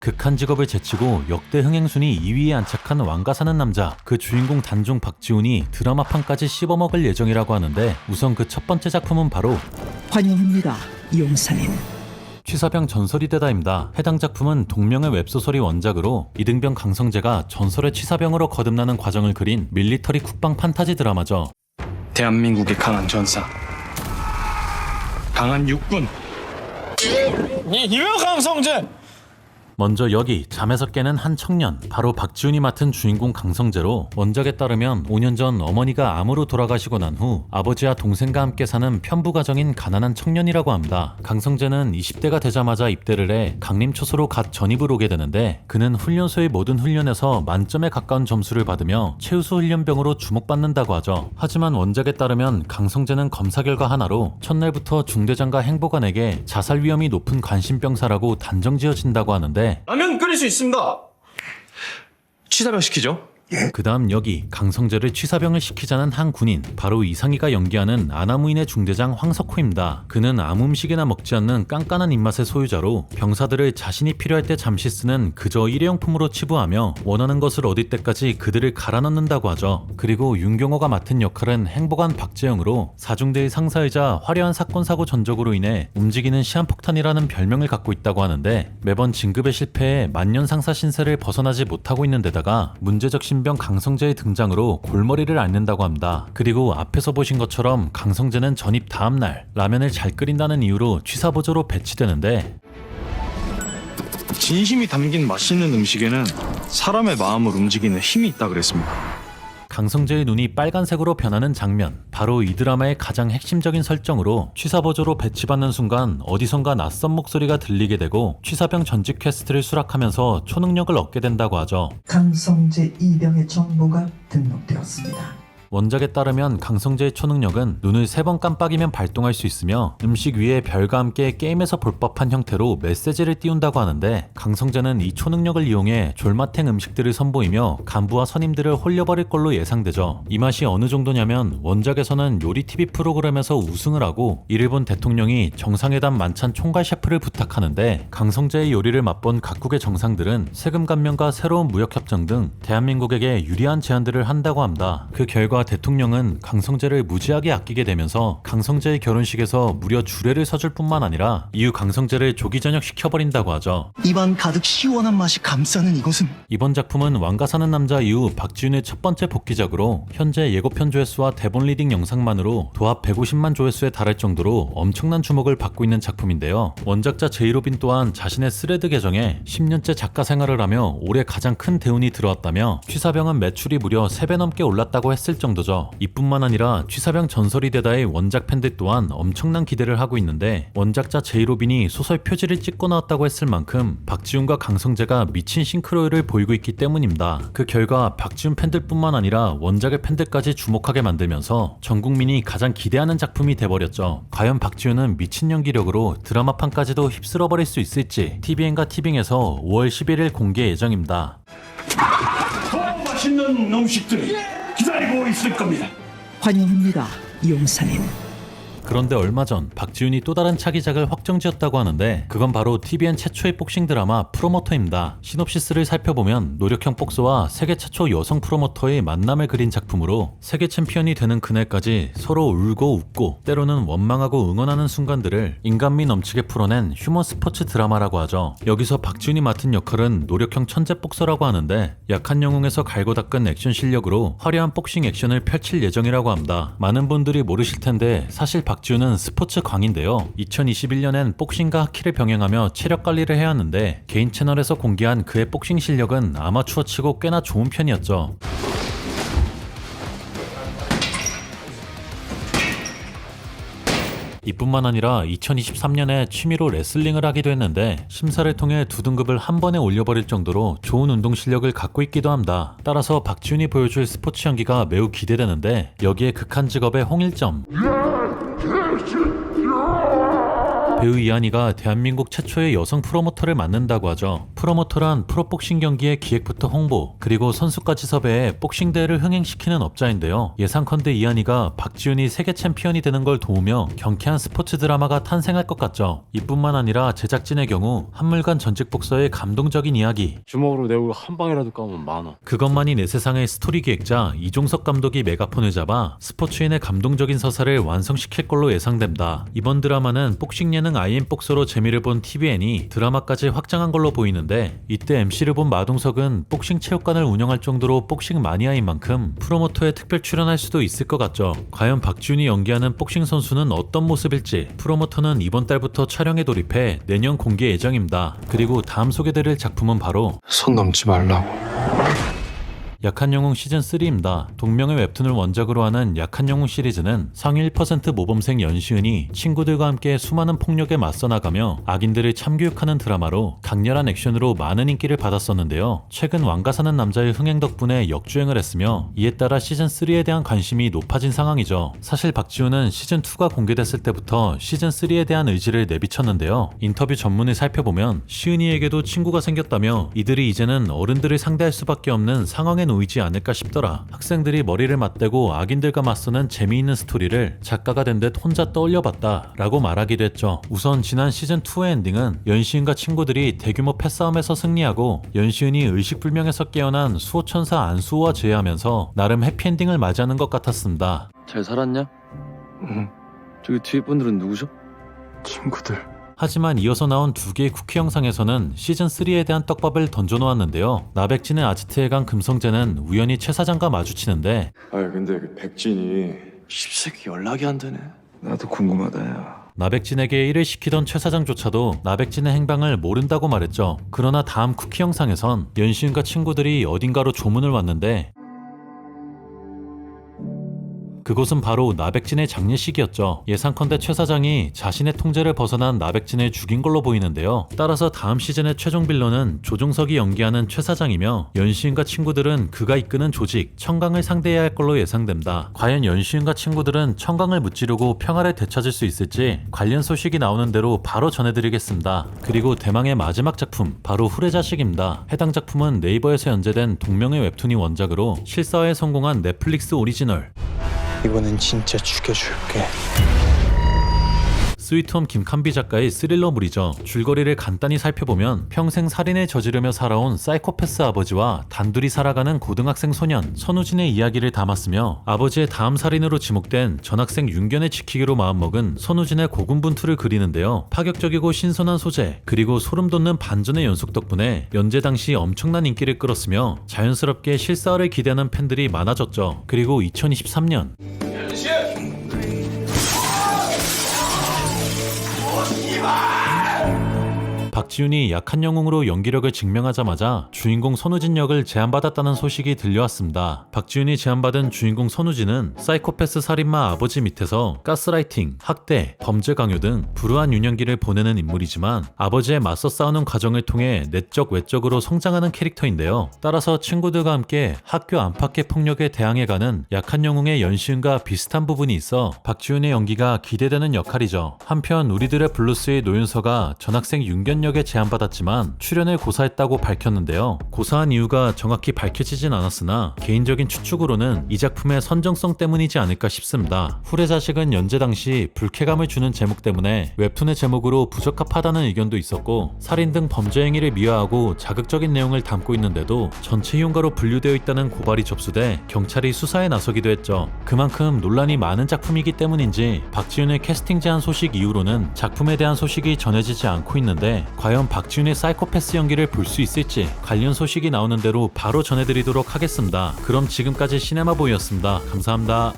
극한 직업을 제치고 역대 흥행순위 2위에 안착한 왕가 사는 남자, 그 주인공 단종 박지훈이 드라마판까지 씹어먹을 예정이라고 하는데, 우선 그 첫 번째 작품은 바로 환영합니다, 용사님. 취사병 전설이 되다입니다. 해당 작품은 동명의 웹소설이 원작으로 이등병 강성재가 전설의 취사병으로 거듭나는 과정을 그린 밀리터리 국방 판타지 드라마죠. 대한민국의 강한 전사, 강한 육군. 이거 강성재! 먼저 여기 잠에서 깨는 한 청년, 바로 박지훈이 맡은 주인공 강성재로, 원작에 따르면 5년 전 어머니가 암으로 돌아가시고 난 후 아버지와 동생과 함께 사는 편부 가정인 가난한 청년이라고 합니다. 강성재는 20대가 되자마자 입대를 해 강림초소로 갓 전입을 오게 되는데, 그는 훈련소의 모든 훈련에서 만점에 가까운 점수를 받으며 최우수 훈련병으로 주목받는다고 하죠. 하지만 원작에 따르면 강성재는 검사 결과 하나로 첫날부터 중대장과 행보관에게 자살 위험이 높은 관심병사라고 단정 지어진다고 하는데, 라면 끓일 수 있습니다. 취사병 시키죠. 그 다음 여기 강성재를 취사병을 시키자는 한 군인, 바로 이상희가 연기하는 아나무인의 중대장 황석호입니다. 그는 아무 음식이나 먹지 않는 깐깐한 입맛의 소유자로 병사들을 자신이 필요할 때 잠시 쓰는 그저 일회용품으로 치부하며 원하는 것을 얻을 때까지 그들을 갈아 넣는다고 하죠. 그리고 윤경호가 맡은 역할은 행보관 박재영으로 사중대의 상사이자 화려한 사건 사고 전적으로 인해 움직이는 시한폭탄이라는 별명을 갖고 있다고 하는데, 매번 진급에 실패해 만년 상사 신세를 벗어나지 못하고 있는 데다가 문제적 신병 강성재의 등장으로 골머리를 앓는다고 합니다. 그리고 앞에서 보신 것처럼 강성재는 전입 다음날 라면을 잘 끓인다는 이유로 취사보조로 배치되는데, 진심이 담긴 맛있는 음식에는 사람의 마음을 움직이는 힘이 있다 그랬습니다. 강성재의 눈이 빨간색으로 변하는 장면, 바로 이 드라마의 가장 핵심적인 설정으로, 취사보조로 배치받는 순간 어디선가 낯선 목소리가 들리게 되고 취사병 전직 퀘스트를 수락하면서 초능력을 얻게 된다고 하죠. 강성재 이병의 정보가 등록되었습니다. 원작에 따르면 강성재의 초능력은 눈을 3번 깜빡이면 발동할 수 있으며, 음식 위에 별과 함께 게임에서 볼 법한 형태로 메시지를 띄운다고 하는데, 강성재는 이 초능력을 이용해 졸마탱 음식들을 선보이며 간부와 선임들을 홀려버릴 걸로 예상되죠. 이 맛이 어느 정도냐면, 원작에서는 요리 TV 프로그램에서 우승을 하고 일본 대통령이 정상회담 만찬 총괄 셰프를 부탁하는데, 강성재의 요리를 맛본 각국의 정상들은 세금 감면과 새로운 무역협정 등 대한민국에게 유리한 제안들을 한다고 합니다. 그 결과 대통령은 강성재를 무지하게 아끼게 되면서 강성재의 결혼식에서 무려 주례를 서줄 뿐만 아니라 이후 강성재를 조기 전역시켜버린다고 하죠. 입안 가득 시원한 맛이 감싸는 이곳은 이번 작품은 왕가 사는 남자 이후 박지훈의 첫 번째 복귀작으로, 현재 예고편 조회수와 대본 리딩 영상만으로 도합 150만 조회수에 달할 정도로 엄청난 주목을 받고 있는 작품인데요. 원작자 제이로빈 또한 자신의 스레드 계정에 10년째 작가 생활을 하며 올해 가장 큰 대운이 들어왔다며, 취사병은 매출이 무려 3배 넘게 올랐다고 했을 정도죠. 이뿐만 아니라 취사병 전설이 되다의 원작 팬들 또한 엄청난 기대를 하고 있는데, 원작자 제이로빈이 소설 표지를 찍고 나왔다고 했을 만큼 박지훈과 강성재가 미친 싱크로율을 보이고 있기 때문입니다. 그 결과 박지훈 팬들뿐만 아니라 원작의 팬들까지 주목하게 만들면서 전 국민이 가장 기대하는 작품이 돼버렸죠. 과연 박지훈은 미친 연기력으로 드라마판까지도 휩쓸어버릴 수 있을지 TVN과 티빙에서 5월 11일 공개 예정입니다. 더 맛있는 음식들이 기다리고 있을 겁니다. 환영합니다, 용사님. 그런데 얼마 전 박지훈이 또 다른 차기작을 확정지었다고 하는데, 그건 바로 TVN 최초의 복싱 드라마 프로모터입니다. 시놉시스를 살펴보면 노력형 복서와 세계 최초 여성 프로모터의 만남을 그린 작품으로, 세계 챔피언이 되는 그날까지 서로 울고 웃고 때로는 원망하고 응원하는 순간들을 인간미 넘치게 풀어낸 휴먼 스포츠 드라마라고 하죠. 여기서 박지훈이 맡은 역할은 노력형 천재 복서라고 하는데, 약한 영웅에서 갈고 닦은 액션 실력으로 화려한 복싱 액션을 펼칠 예정이라고 합니다. 많은 분들이 모르실 텐데 사실 박지훈은 스포츠 광인데요. 2021년엔 복싱과 하키를 병행하며 체력 관리를 해야 하는데, 개인 채널에서 공개한 그의 복싱 실력은 아마추어치고 꽤나 좋은 편이었죠. 이뿐만 아니라 2023년에 취미로 레슬링을 하기도 했는데, 심사를 통해 2등급을 한 번에 올려버릴 정도로 좋은 운동 실력을 갖고 있기도 합니다. 따라서 박지훈이 보여줄 스포츠 연기가 매우 기대되는데, 여기에 극한 직업의 홍일점, 배우 이한이가 대한민국 최초의 여성 프로모터를 맡는다고 하죠. 프로모터란 프로복싱 경기의 기획부터 홍보, 그리고 선수까지 섭외해 복싱 대회를 흥행시키는 업자인데요. 예상컨대 이한이가 박지훈이 세계 챔피언이 되는 걸 도우며 경쾌한 스포츠 드라마가 탄생할 것 같죠. 이뿐만 아니라 제작진의 경우 한물간 전직 복서의 감동적인 이야기, 주먹으로 내 얼굴 한 방이라도 까면 만원. 그것만이 내 세상의 스토리 기획자 이종석 감독이 메가폰을 잡아 스포츠인의 감동적인 서사를 완성시킬 걸로 예상됩니다. 이번 드라마는 복싱 예능 IM복서로 재미를 본 TVN이 드라마까지 확장한 걸로 보이는데, 이때 MC를 본 마동석은 복싱 체육관을 운영할 정도로 복싱 마니아인 만큼 프로모터에 특별 출연할 수도 있을 것 같죠. 과연 박지훈이 연기하는 복싱 선수는 어떤 모습일지 프로모터는 이번 달부터 촬영에 돌입해 내년 공개 예정입니다. 그리고 다음 소개드릴 작품은 바로 손 넘지 말라고. 약한 영웅 시즌3입니다. 동명의 웹툰을 원작으로 하는 약한 영웅 시리즈는 상위 1% 모범생 연시은이 친구들과 함께 수많은 폭력에 맞서 나가며 악인들을 참교육하는 드라마로 강렬한 액션으로 많은 인기를 받았었는데요. 최근 왕가 사는 남자의 흥행 덕분에 역주행을 했으며, 이에 따라 시즌3에 대한 관심이 높아진 상황이죠. 사실 박지훈은 시즌2가 공개됐을 때부터 시즌3에 대한 의지를 내비쳤는데요. 인터뷰 전문을 살펴보면 시은이에게도 친구가 생겼다며 이들이 이제는 어른들을 상대할 수밖에 없는 상황에 놓이지 않을까 싶더라. 학생들이 머리를 맞대고 악인들과 맞서는 재미있는 스토리를 작가가 된 듯 혼자 떠올려봤다 라고 말하기도 했죠. 우선 지난 시즌2의 엔딩은 연시은과 친구들이 대규모 패싸움에서 승리하고 연시은이 의식불명에서 깨어난 수호천사 안수호와 재회하면서 나름 해피엔딩을 맞이하는 것 같았습니다. 잘 살았냐? 응. 저기 뒤에 분들은 누구죠? 친구들. 하지만 이어서 나온 두 개의 쿠키 영상에서는 시즌3에 대한 떡밥을 던져놓았는데요. 나백진의 아지트에 간 금성재는 우연히 최 사장과 마주치는데, 근데 그 백진이 십새끼 연락이 안 되네. 나도 궁금하다 야. 나백진에게 일을 시키던 최 사장조차도 나백진의 행방을 모른다고 말했죠. 그러나 다음 쿠키 영상에선 연시은과 친구들이 어딘가로 조문을 왔는데, 그곳은 바로 나백진의 장례식이었죠. 예상컨대 최 사장이 자신의 통제를 벗어난 나백진을 죽인 걸로 보이는데요. 따라서 다음 시즌의 최종 빌런은 조종석이 연기하는 최 사장이며, 연시은과 친구들은 그가 이끄는 조직 청강을 상대해야 할 걸로 예상됩니다. 과연 연시은과 친구들은 청강을 무찌르고 평화를 되찾을 수 있을지 관련 소식이 나오는 대로 바로 전해드리겠습니다. 그리고 대망의 마지막 작품, 바로 후레자식입니다. 해당 작품은 네이버에서 연재된 동명의 웹툰이 원작으로 실사화에 성공한 넷플릭스 오리지널. 이번엔 진짜 죽여줄게. 스위트홈 김칸비 작가의 스릴러물이죠. 줄거리를 간단히 살펴보면 평생 살인을 저지르며 살아온 사이코패스 아버지와 단둘이 살아가는 고등학생 소년 선우진의 이야기를 담았으며, 아버지의 다음 살인으로 지목된 전학생 윤견을 지키기로 마음먹은 선우진의 고군분투를 그리는데요. 파격적이고 신선한 소재, 그리고 소름돋는 반전의 연속 덕분에 연재 당시 엄청난 인기를 끌었으며 자연스럽게 실사화를 기대하는 팬들이 많아졌죠. 그리고 2023년 박지훈이 약한 영웅으로 연기력을 증명하자마자 주인공 선우진 역을 제안받았다는 소식이 들려왔습니다. 박지훈이 제안받은 주인공 선우진은 사이코패스 살인마 아버지 밑에서 가스라이팅, 학대, 범죄 강요 등 불우한 유년기를 보내는 인물이지만 아버지에 맞서 싸우는 과정을 통해 내적 외적으로 성장하는 캐릭터인데요. 따라서 친구들과 함께 학교 안팎의 폭력에 대항해가는 약한 영웅의 연시은과 비슷한 부분이 있어 박지훈의 연기가 기대되는 역할이죠. 한편 우리들의 블루스의 노윤서가 전학생 윤견 역에 제안받았지만 출연을 고사했다고 밝혔는데요. 고사한 이유가 정확히 밝혀지진 않았으나 개인적인 추측으로는 이 작품의 선정성 때문이지 않을까 싶습니다. 후레자식은 연재 당시 불쾌감을 주는 제목 때문에 웹툰의 제목으로 부적합하다는 의견도 있었고, 살인 등 범죄 행위를 미화하고 자극적인 내용을 담고 있는데도 전체 희용가로 분류되어 있다는 고발이 접수돼 경찰이 수사에 나서기도 했죠. 그만큼 논란이 많은 작품이기 때문인지 박지훈의 캐스팅 제안 소식 이후로는 작품에 대한 소식이 전해지지 않고 있는데, 과연 박지훈의 사이코패스 연기를 볼 수 있을지 관련 소식이 나오는 대로 바로 전해드리도록 하겠습니다. 그럼 지금까지 시네마보이였습니다. 감사합니다.